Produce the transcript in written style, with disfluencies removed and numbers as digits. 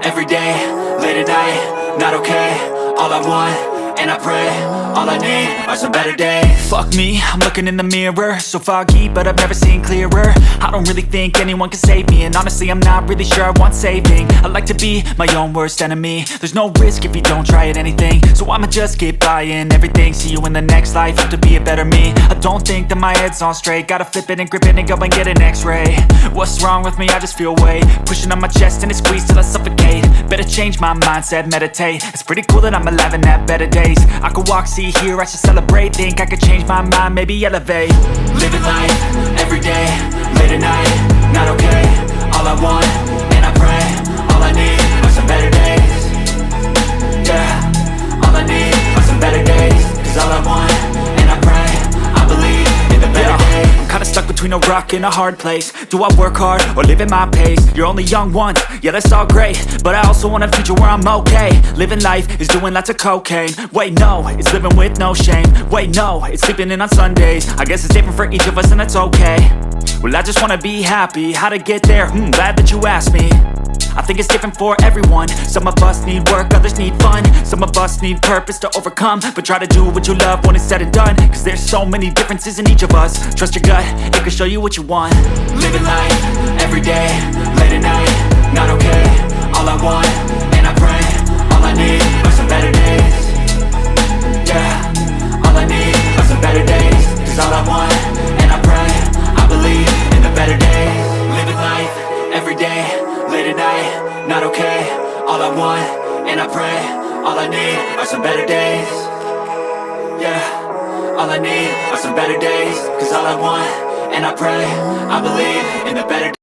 every day, late at night, not okay. All I want, and I pray, all I need are some better days. Fuck me, I'm looking in the mirror, so foggy, but I've never seen clearer. I don't really think anyone can save me, and honestly I'm not really sure I want saving. I like to be my own worst enemy. There's no risk if you don't try at anything, so I'ma just keep buying everything. See you in the next life, have to be a better me. I don't think that my head's on straight, gotta flip it and grip it and go and get an x-ray. What's wrong with me? I just feel weight pushing on my chest and it squeezes till I suffocate. Better change my mindset, meditate. It's pretty cool that I'm alive and have better days. I could walk, see, hear, I should celebrate. Think I could change my mind, maybe elevate. Living life, every day, late at night, not okay. All I want, and I pray, all I need are some better days. Yeah, all I need are some better days. Cause all I want, and I pray, I believe in the better days. I'm kinda stuck between a rock and a hard place. Do I work hard or live at my pace? You're only young once, yeah that's all great, but I also want a future where I'm okay. Living life is doing lots of cocaine. Wait no, it's living with no shame. Wait no, it's sleeping in on Sundays. I guess it's different for each of us and that's okay. Well I just wanna be happy, how to get there? Glad that you asked me. I think it's different for everyone. Some of us need work, others need fun. Some of us need purpose to overcome. But try to do what you love when it's said and done. Cause there's so many differences in each of us. Trust your gut, it can show you what you want. Living life, every day, late at night, not okay. All I want, and I pray, all I need are some better days. Yeah, all I need are some better days. Cause all I want, and I pray, I believe in the better days. Living life, every day, late at night, not okay. All I want, and I pray, all I need are some better days. Yeah, all I need are some better days. Cause all I want, and I pray, I believe in the better days.